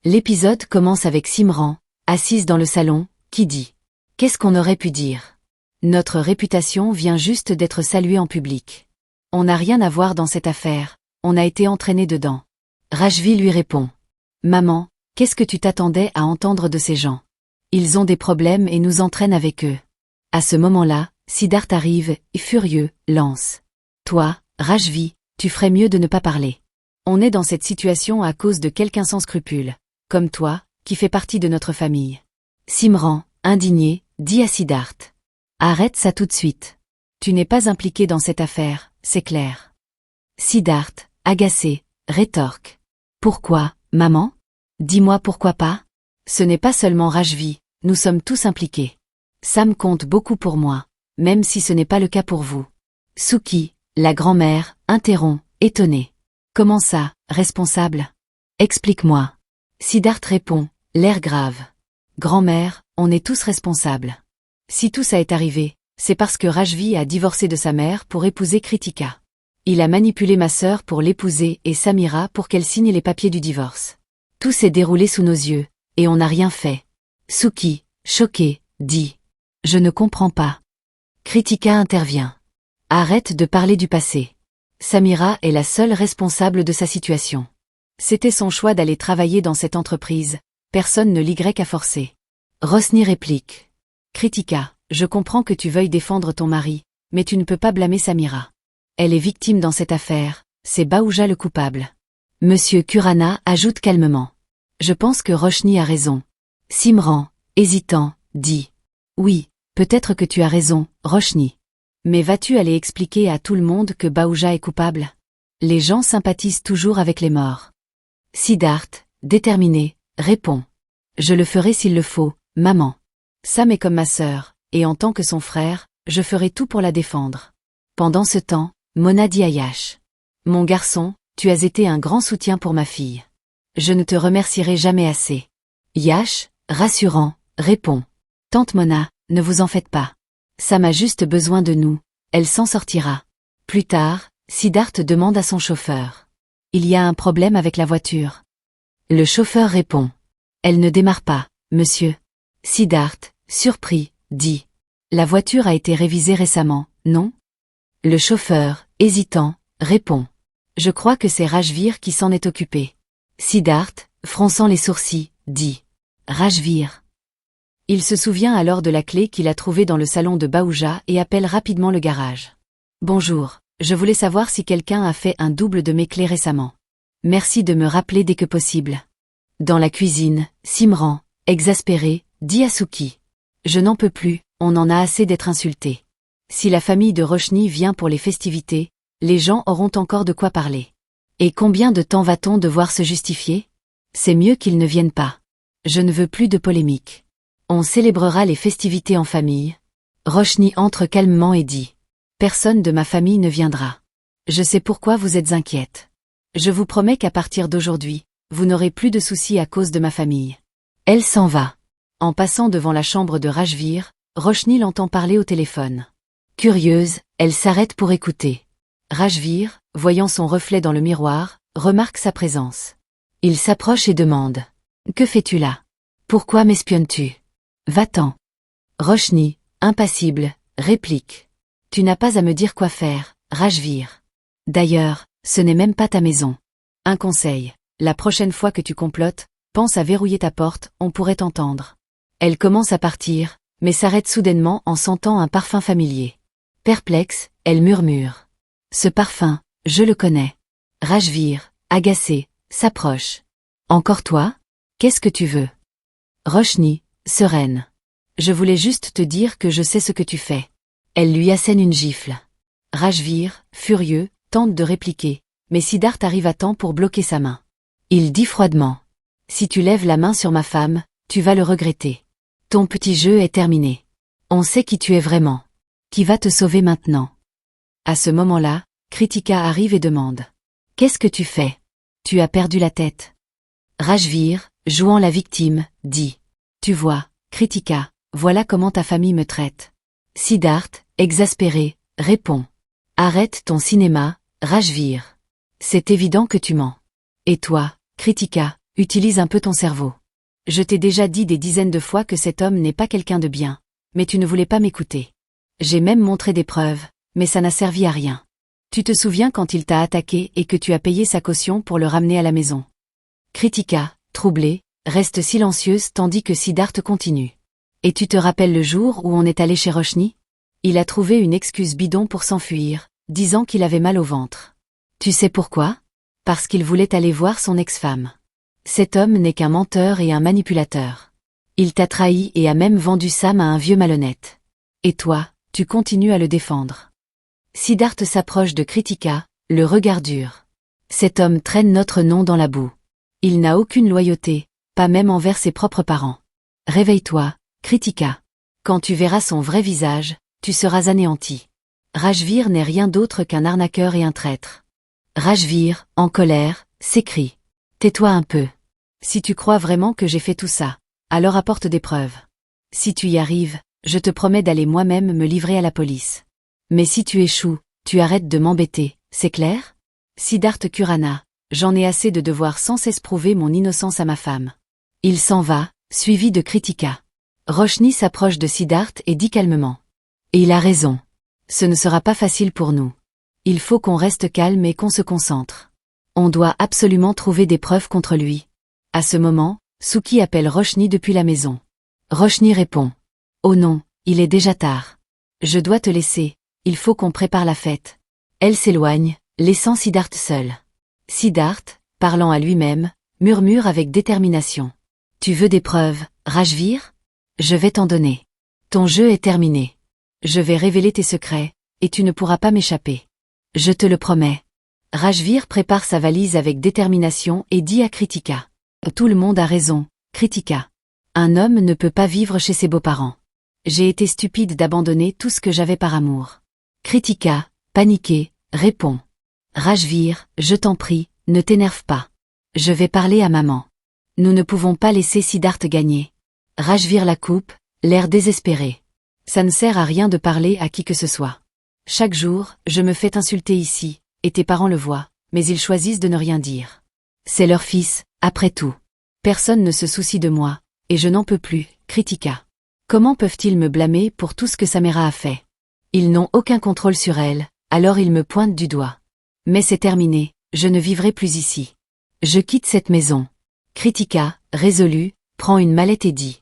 L'épisode commence avec Simran, assise dans le salon, qui dit « Qu'est-ce qu'on aurait pu dire ? Notre réputation vient juste d'être saluée en public. On n'a rien à voir dans cette affaire, on a été entraîné dedans. » Rajvi lui répond « Maman, qu'est-ce que tu t'attendais à entendre de ces gens ? Ils ont des problèmes et nous entraînent avec eux. » À ce moment-là, Siddharth arrive et, furieux, lance « Toi, Rajvi, tu ferais mieux de ne pas parler. On est dans cette situation à cause de quelqu'un sans scrupules, comme toi, qui fait partie de notre famille. » Simran, indigné, dit à Siddharth « Arrête ça tout de suite. Tu n'es pas impliqué dans cette affaire, c'est clair. » Siddharth, agacé, rétorque « Pourquoi, maman ? Dis-moi pourquoi pas ? Ce n'est pas seulement Rajvi, nous sommes tous impliqués. Sam compte beaucoup pour moi, même si ce n'est pas le cas pour vous. » Suki, la grand-mère, interrompt, étonnée. « Comment ça, responsable ? Explique-moi. » Siddharth répond, l'air grave. « Grand-mère, on est tous responsables. Si tout ça est arrivé, c'est parce que Rajvi a divorcé de sa mère pour épouser Kritika. Il a manipulé ma sœur pour l'épouser et Samira pour qu'elle signe les papiers du divorce. Tout s'est déroulé sous nos yeux, et on n'a rien fait. » Suki, choquée, dit « Je ne comprends pas. » Kritika intervient. « Arrête de parler du passé. Samira est la seule responsable de sa situation. C'était son choix d'aller travailler dans cette entreprise, personne ne l'y a forcé. » Rosny réplique. « Kritika, je comprends que tu veuilles défendre ton mari, mais tu ne peux pas blâmer Samira. Elle est victime dans cette affaire, c'est Baouja le coupable. » Monsieur Kurana ajoute calmement. « Je pense que Roshni a raison. » Simran, hésitant, dit « Oui, peut-être que tu as raison, Roshni. Mais vas-tu aller expliquer à tout le monde que Baouja est coupable ? Les gens sympathisent toujours avec les morts. » Siddharth, déterminé, répond « Je le ferai s'il le faut, maman. Sam est comme ma sœur, et en tant que son frère, je ferai tout pour la défendre. » Pendant ce temps, Mona dit à Yash « Mon garçon, tu as été un grand soutien pour ma fille. Je ne te remercierai jamais assez. » Yash, rassurant, répond « Tante Mona, ne vous en faites pas. Sam a juste besoin de nous, elle s'en sortira. » Plus tard, Siddharth demande à son chauffeur « Il y a un problème avec la voiture. » Le chauffeur répond « Elle ne démarre pas, monsieur. » Siddharth, surpris, dit « La voiture a été révisée récemment, non ?» Le chauffeur, hésitant, répond « Je crois que c'est Rajvir qui s'en est occupé. » Siddharth, fronçant les sourcils, dit « Rajvir ?» Il se souvient alors de la clé qu'il a trouvée dans le salon de Baouja et appelle rapidement le garage. « Bonjour, je voulais savoir si quelqu'un a fait un double de mes clés récemment. Merci de me rappeler dès que possible. » Dans la cuisine, Simran, exaspéré, dit à Suki « Je n'en peux plus, on en a assez d'être insulté. Si la famille de Roshni vient pour les festivités, les gens auront encore de quoi parler. Et combien de temps va-t-on devoir se justifier ? C'est mieux qu'ils ne viennent pas. Je ne veux plus de polémique. On célébrera les festivités en famille. » Roshni entre calmement et dit « Personne de ma famille ne viendra. Je sais pourquoi vous êtes inquiète. Je vous promets qu'à partir d'aujourd'hui, vous n'aurez plus de soucis à cause de ma famille. » Elle s'en va. En passant devant la chambre de Rajvir, Roshni l'entend parler au téléphone. Curieuse, elle s'arrête pour écouter. Rajvir, voyant son reflet dans le miroir, remarque sa présence. Il s'approche et demande « Que fais-tu là ? Pourquoi m'espionnes-tu ? Va-t'en. » Roshni, impassible, réplique « Tu n'as pas à me dire quoi faire, Rajvir. D'ailleurs, ce n'est même pas ta maison. Un conseil, la prochaine fois que tu complotes, pense à verrouiller ta porte, on pourrait t'entendre. » Elle commence à partir, mais s'arrête soudainement en sentant un parfum familier. Perplexe, elle murmure « Ce parfum, je le connais. » Rajvir, agacé, s'approche. « Encore toi ? Qu'est-ce que tu veux ? » Roshni, sereine. « Je voulais juste te dire que je sais ce que tu fais. » Elle lui assène une gifle. Rajvir, furieux, tente de répliquer, mais Siddharth arrive à temps pour bloquer sa main. Il dit froidement « Si tu lèves la main sur ma femme, tu vas le regretter. Ton petit jeu est terminé. On sait qui tu es vraiment. Qui va te sauver maintenant ? » À ce moment-là, Kritika arrive et demande « Qu'est-ce que tu fais ? Tu as perdu la tête. » Rajvir, jouant la victime, dit « Tu vois, Kritika, voilà comment ta famille me traite. » Siddharth, exaspéré, répond « Arrête ton cinéma, Rajvir. C'est évident que tu mens. Et toi, Kritika, Utilise un peu ton cerveau. Je t'ai déjà dit des dizaines de fois que cet homme n'est pas quelqu'un de bien, mais tu ne voulais pas m'écouter. J'ai même montré des preuves, mais ça n'a servi à rien. Tu te souviens quand il t'a attaqué et que tu as payé sa caution pour le ramener à la maison. Kritika, troublée, reste silencieuse tandis que Siddharth continue. Et tu te rappelles le jour où on est allé chez Roshni? Il a trouvé une excuse bidon pour s'enfuir, disant qu'il avait mal au ventre. Tu sais pourquoi? Parce qu'il voulait aller voir son ex-femme. Cet homme n'est qu'un menteur et un manipulateur. Il t'a trahi et a même vendu Sam à un vieux malhonnête. Et toi, tu continues à le défendre. Siddharth s'approche de Kritika, le regard dur. Cet homme traîne notre nom dans la boue. Il n'a aucune loyauté, pas même envers ses propres parents. Réveille-toi, Kritika. Quand tu verras son vrai visage, tu seras anéanti. Rajvir n'est rien d'autre qu'un arnaqueur et un traître. Rajvir, en colère, s'écrie. Tais-toi un peu. Si tu crois vraiment que j'ai fait tout ça, alors apporte des preuves. Si tu y arrives, je te promets d'aller moi-même me livrer à la police. Mais si tu échoues, tu arrêtes de m'embêter, c'est clair? Siddharth Kurana, j'en ai assez de devoir sans cesse prouver mon innocence à ma femme. Il s'en va, suivi de Kritika. Roshni s'approche de Siddharth et dit calmement. Et il a raison. Ce ne sera pas facile pour nous. Il faut qu'on reste calme et qu'on se concentre. On doit absolument trouver des preuves contre lui. À ce moment, Suki appelle Roshni depuis la maison. Roshni répond. Oh non, il est déjà tard. Je dois te laisser, il faut qu'on prépare la fête. Elle s'éloigne, laissant Siddharth seul. Siddharth, parlant à lui-même, murmure avec détermination. Tu veux des preuves, Rajvir? Je vais t'en donner. Ton jeu est terminé. Je vais révéler tes secrets, et tu ne pourras pas m'échapper. Je te le promets. Rajvir prépare sa valise avec détermination et dit à Kritika. Tout le monde a raison, Kritika. Un homme ne peut pas vivre chez ses beaux-parents. J'ai été stupide d'abandonner tout ce que j'avais par amour. Kritika, paniquée, répond. Rajvir, je t'en prie, ne t'énerve pas. Je vais parler à maman. Nous ne pouvons pas laisser Siddharth gagner. Rajvir la coupe, l'air désespéré. Ça ne sert à rien de parler à qui que ce soit. Chaque jour, je me fais insulter ici, et tes parents le voient, mais ils choisissent de ne rien dire. C'est leur fils, après tout. Personne ne se soucie de moi, et je n'en peux plus, Kritika. Comment peuvent-ils me blâmer pour tout ce que Samira a fait? Ils n'ont aucun contrôle sur elle, alors ils me pointent du doigt. Mais c'est terminé, je ne vivrai plus ici. Je quitte cette maison. Kritika, résolue, prend une mallette et dit.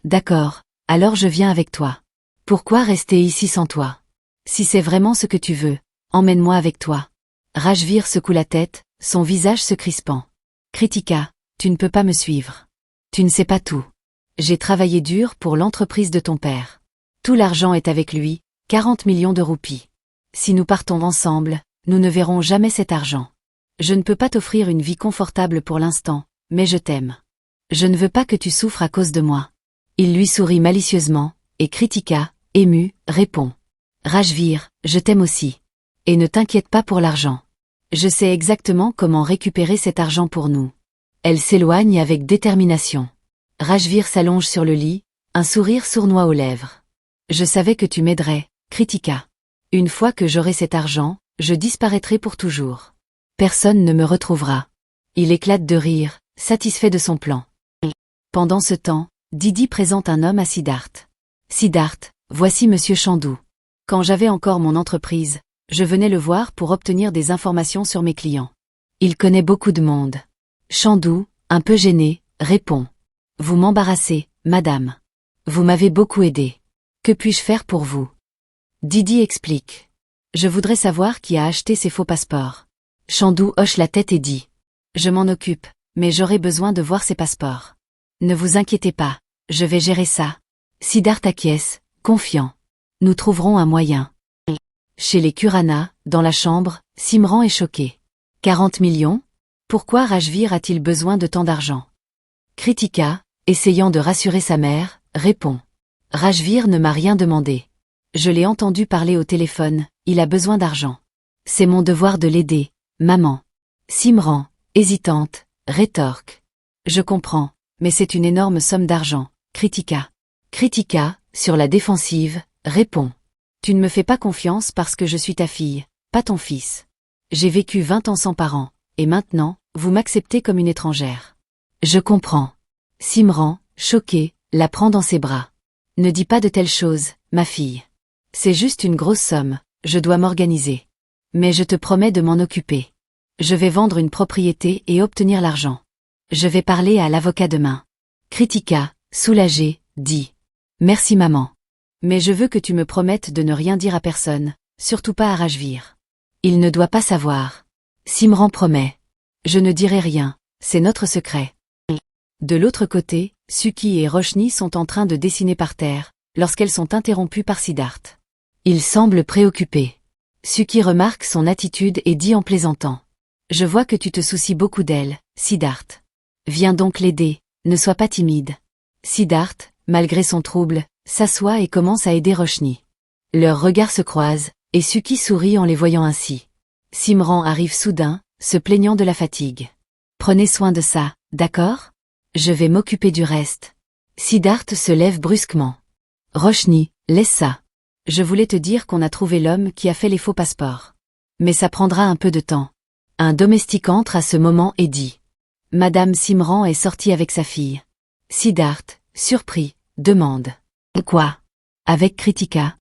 D'accord, alors je viens avec toi. Pourquoi rester ici sans toi? Si c'est vraiment ce que tu veux, emmène-moi avec toi. Rajvir secoue la tête, son visage se crispant. Kritika, tu ne peux pas me suivre. Tu ne sais pas tout. J'ai travaillé dur pour l'entreprise de ton père. Tout l'argent est avec lui, 40 millions de roupies. Si nous partons ensemble, nous ne verrons jamais cet argent. Je ne peux pas t'offrir une vie confortable pour l'instant, mais je t'aime. Je ne veux pas que tu souffres à cause de moi. Il lui sourit malicieusement, et Kritika, émue, répond. Rajvir, je t'aime aussi. Et ne t'inquiète pas pour l'argent. Je sais exactement comment récupérer cet argent pour nous. Elle s'éloigne avec détermination. Rajvir s'allonge sur le lit, un sourire sournois aux lèvres. Je savais que tu m'aiderais, Kritika. Une fois que j'aurai cet argent, je disparaîtrai pour toujours. Personne ne me retrouvera. Il éclate de rire, satisfait de son plan. Pendant ce temps, Didi présente un homme à Siddharth. Siddharth, voici Monsieur Chandou. Quand j'avais encore mon entreprise, je venais le voir pour obtenir des informations sur mes clients. Il connaît beaucoup de monde. Chandou, un peu gêné, répond. Vous m'embarrassez, madame. Vous m'avez beaucoup aidé. Que puis-je faire pour vous? Didi explique. Je voudrais savoir qui a acheté ces faux passeports. Chandou hoche la tête et dit. Je m'en occupe, mais j'aurai besoin de voir ces passeports. Ne vous inquiétez pas, je vais gérer ça. Siddharth acquiesce, confiant. Nous trouverons un moyen. Chez les Kurana, dans la chambre, Simran est choqué. 40 millions? Pourquoi Rajvir a-t-il besoin de tant d'argent? Kritika, essayant de rassurer sa mère, répond. Rajvir ne m'a rien demandé. Je l'ai entendu parler au téléphone, il a besoin d'argent. C'est mon devoir de l'aider, maman. Simran, hésitante, rétorque. Je comprends, mais c'est une énorme somme d'argent, Kritika. Kritika, sur la défensive, répond. Tu ne me fais pas confiance parce que je suis ta fille, pas ton fils. J'ai vécu 20 ans sans parents, et maintenant, vous m'acceptez comme une étrangère. Je comprends. Simran, choqué, la prend dans ses bras. Ne dis pas de telles choses, ma fille. C'est juste une grosse somme, je dois m'organiser. Mais je te promets de m'en occuper. Je vais vendre une propriété et obtenir l'argent. Je vais parler à l'avocat demain. Kritika, soulagée, dit. Merci maman. Mais je veux que tu me promettes de ne rien dire à personne, surtout pas à Rajvir. Il ne doit pas savoir. Simran promet. Je ne dirai rien, c'est notre secret. De l'autre côté, Suki et Roshni sont en train de dessiner par terre, lorsqu'elles sont interrompues par Siddharth. Il semble préoccupé. Suki remarque son attitude et dit en plaisantant. Je vois que tu te soucies beaucoup d'elle, Siddharth. Viens donc l'aider, ne sois pas timide. Siddharth, malgré son trouble, s'assoit et commence à aider Roshni. Leurs regards se croisent, et Suki sourit en les voyant ainsi. Simran arrive soudain, se plaignant de la fatigue. Prenez soin de ça, d'accord ? Je vais m'occuper du reste. Siddharth se lève brusquement. Roshni, laisse ça. Je voulais te dire qu'on a trouvé l'homme qui a fait les faux passeports. Mais ça prendra un peu de temps. Un domestique entre à ce moment et dit. Madame Simran est sortie avec sa fille. Siddharth, surpris, demande. Quoi ? Avec Kritika.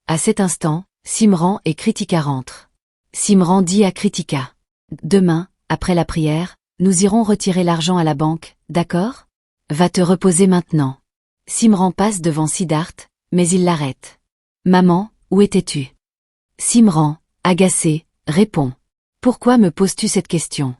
À cet instant, Simran et Kritika rentrent. Simran dit à Kritika. Demain, après la prière, nous irons retirer l'argent à la banque, d'accord ? Va te reposer maintenant. Simran passe devant Siddharth, mais il l'arrête. Maman, où étais-tu ? Simran, agacé, répond. Pourquoi me poses-tu cette question ?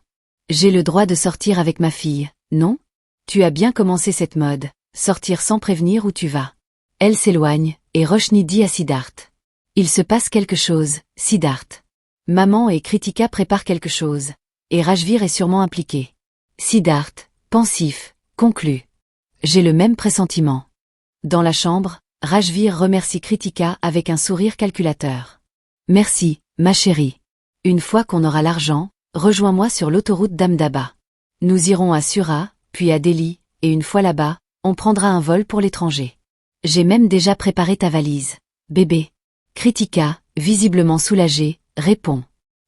J'ai le droit de sortir avec ma fille, non ? Tu as bien commencé cette mode, sortir sans prévenir où tu vas. Elle s'éloigne, et Roshni dit à Siddharth. Il se passe quelque chose, Siddharth. Maman et Kritika préparent quelque chose, et Rajvir est sûrement impliqué. Siddharth, pensif, conclut. J'ai le même pressentiment. Dans la chambre, Rajvir remercie Kritika avec un sourire calculateur. Merci, ma chérie. Une fois qu'on aura l'argent, rejoins-moi sur l'autoroute d'Ahmedabad. Nous irons à Surat, puis à Delhi, et une fois là-bas, on prendra un vol pour l'étranger. J'ai même déjà préparé ta valise, bébé. Kritika, visiblement soulagée, répond.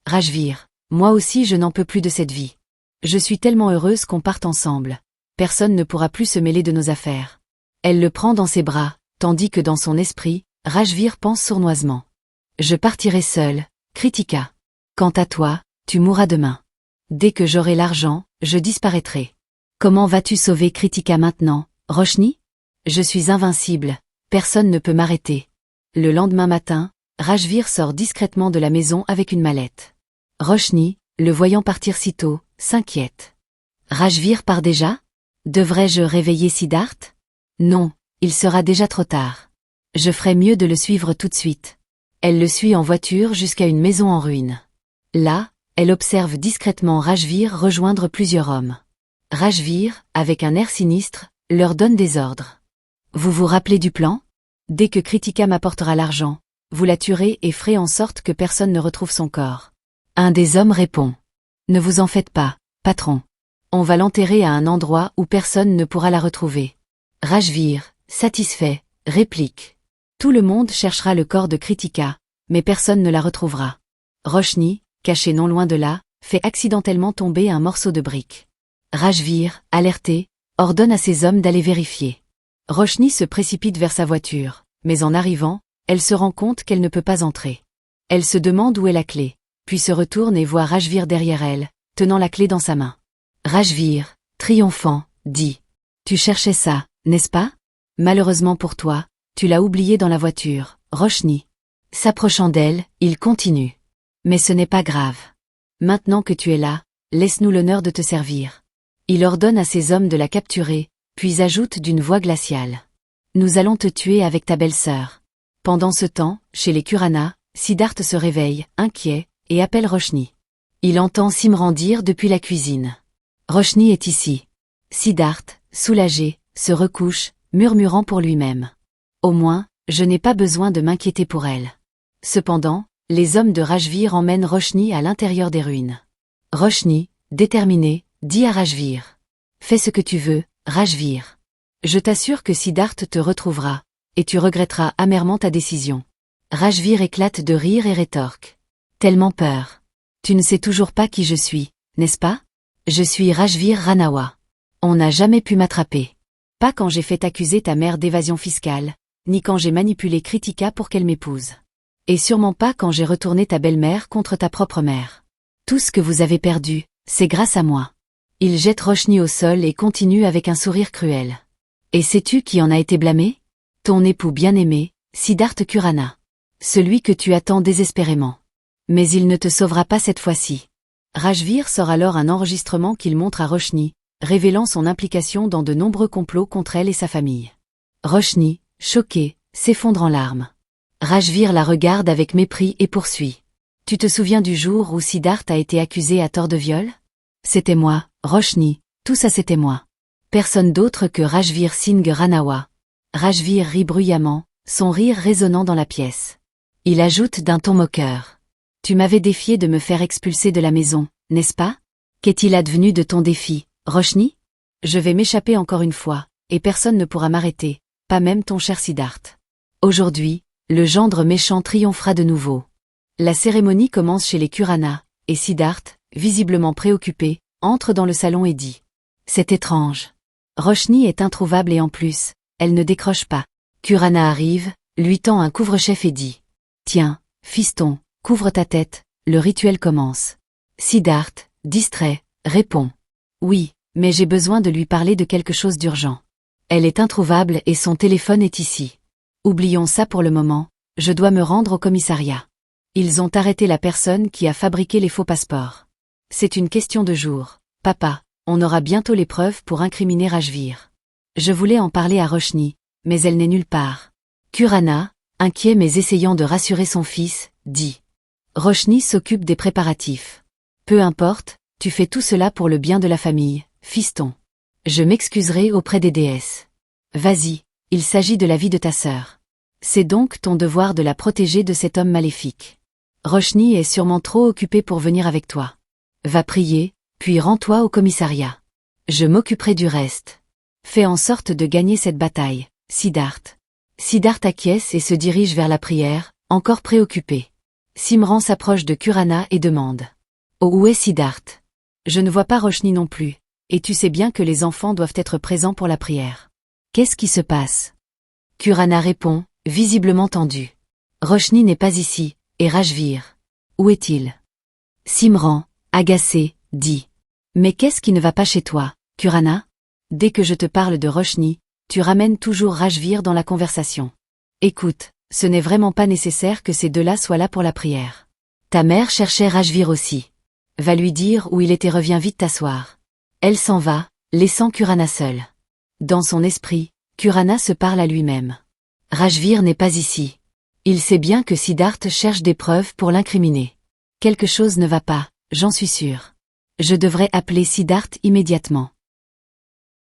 Rajvir, moi aussi je n'en peux plus de cette vie. Je suis tellement heureuse qu'on parte ensemble. Personne ne pourra plus se mêler de nos affaires. Elle le prend dans ses bras, tandis que dans son esprit, Rajvir pense sournoisement. Je partirai seule, Kritika. Quant à toi, tu mourras demain. Dès que j'aurai l'argent, je disparaîtrai. Comment vas-tu sauver Kritika maintenant, Roshni ? Je suis invincible, personne ne peut m'arrêter. Le lendemain matin, Rajvir sort discrètement de la maison avec une mallette. Roshni, le voyant partir si tôt, s'inquiète. Rajvir part déjà ? Devrais-je réveiller Siddharth ? Non, il sera déjà trop tard. Je ferais mieux de le suivre tout de suite. Elle le suit en voiture jusqu'à une maison en ruine. Là, elle observe discrètement Rajvir rejoindre plusieurs hommes. Rajvir, avec un air sinistre, leur donne des ordres. Vous vous rappelez du plan ? Dès que Kritika m'apportera l'argent, vous la tuerez et ferez en sorte que personne ne retrouve son corps. Un des hommes répond. Ne vous en faites pas, patron. On va l'enterrer à un endroit où personne ne pourra la retrouver. Rajvir, satisfait, réplique. Tout le monde cherchera le corps de Kritika, mais personne ne la retrouvera. Roshni, caché non loin de là, fait accidentellement tomber un morceau de brique. Rajvir, alerté, ordonne à ses hommes d'aller vérifier. Roshni se précipite vers sa voiture, mais en arrivant, elle se rend compte qu'elle ne peut pas entrer. Elle se demande où est la clé, puis se retourne et voit Rajvir derrière elle, tenant la clé dans sa main. Rajvir, triomphant, dit. Tu cherchais ça, n'est-ce pas ? Malheureusement pour toi, tu l'as oublié dans la voiture, Roshni. S'approchant d'elle, il continue. Mais ce n'est pas grave. Maintenant que tu es là, laisse-nous l'honneur de te servir. Il ordonne à ses hommes de la capturer, puis ajoute d'une voix glaciale. Nous allons te tuer avec ta belle-sœur. Pendant ce temps, chez les Kurana, Siddharth se réveille, inquiet, et appelle Roshni. Il entend Simran dire depuis la cuisine. Roshni est ici. Siddharth, soulagé, se recouche, murmurant pour lui-même. Au moins, je n'ai pas besoin de m'inquiéter pour elle. Cependant, les hommes de Rajvir emmènent Roshni à l'intérieur des ruines. Roshni, déterminé, dit à Rajvir. Fais ce que tu veux, Rajvir. Je t'assure que Siddharth te retrouvera, et tu regretteras amèrement ta décision. Rajvir éclate de rire et rétorque. Tellement peur. Tu ne sais toujours pas qui je suis, n'est-ce pas ? Je suis Rajvir Ranawa. On n'a jamais pu m'attraper. Pas quand j'ai fait accuser ta mère d'évasion fiscale, ni quand j'ai manipulé Kritika pour qu'elle m'épouse. Et sûrement pas quand j'ai retourné ta belle-mère contre ta propre mère. Tout ce que vous avez perdu, c'est grâce à moi. Il jette Roshni au sol et continue avec un sourire cruel. Et sais-tu qui en a été blâmé? Ton époux bien-aimé, Siddharth Khurana. Celui que tu attends désespérément. Mais il ne te sauvera pas cette fois-ci. Rajveer sort alors un enregistrement qu'il montre à Roshni, révélant son implication dans de nombreux complots contre elle et sa famille. Roshni, choquée, s'effondre en larmes. Rajveer la regarde avec mépris et poursuit. Tu te souviens du jour où Siddharth a été accusé à tort de viol? C'était moi, Roshni, tout ça c'était moi. Personne d'autre que Rajveer Singh Ranawa. Rajveer rit bruyamment, son rire résonnant dans la pièce. Il ajoute d'un ton moqueur. Tu m'avais défié de me faire expulser de la maison, n'est-ce pas? Qu'est-il advenu de ton défi, Roshni? Je vais m'échapper encore une fois, et personne ne pourra m'arrêter, pas même ton cher Siddharth. Aujourd'hui, le gendre méchant triomphera de nouveau. La cérémonie commence chez les Khurana, et Siddharth, visiblement préoccupé, entre dans le salon et dit. C'est étrange. Roshni est introuvable et en plus, elle ne décroche pas. Khurana arrive, lui tend un couvre-chef et dit. Tiens, fiston, couvre ta tête, le rituel commence. Siddharth, distrait, répond. Oui, mais j'ai besoin de lui parler de quelque chose d'urgent. Elle est introuvable et son téléphone est ici. Oublions ça pour le moment, je dois me rendre au commissariat. Ils ont arrêté la personne qui a fabriqué les faux passeports. C'est une question de jours. Papa, on aura bientôt les preuves pour incriminer Rajveer. Je voulais en parler à Roshni, mais elle n'est nulle part. Khurana, inquiet mais essayant de rassurer son fils, dit. Roshni s'occupe des préparatifs. Peu importe, tu fais tout cela pour le bien de la famille, fiston. Je m'excuserai auprès des déesses. Vas-y, il s'agit de la vie de ta sœur. C'est donc ton devoir de la protéger de cet homme maléfique. Roshni est sûrement trop occupée pour venir avec toi. Va prier, puis rends-toi au commissariat. Je m'occuperai du reste. Fais en sorte de gagner cette bataille, Siddharth. Siddharth acquiesce et se dirige vers la prière, encore préoccupé. Simran s'approche de Khurana et demande. Oh, où est Siddharth? Je ne vois pas Roshni non plus, et tu sais bien que les enfants doivent être présents pour la prière. Qu'est-ce qui se passe? Khurana répond, visiblement tendu. Roshni n'est pas ici, et Rajveer. Où est-il? Simran, agacé, dit. Mais qu'est-ce qui ne va pas chez toi, Khurana? Dès que je te parle de Roshni, tu ramènes toujours Rajveer dans la conversation. Écoute, ce n'est vraiment pas nécessaire que ces deux-là soient là pour la prière. Ta mère cherchait Rajveer aussi. Va lui dire où il était, reviens vite t'asseoir. Elle s'en va, laissant Khurana seule. Dans son esprit, Khurana se parle à lui-même. Rajveer n'est pas ici. Il sait bien que Siddharth cherche des preuves pour l'incriminer. Quelque chose ne va pas, j'en suis sûre. Je devrais appeler Siddharth immédiatement.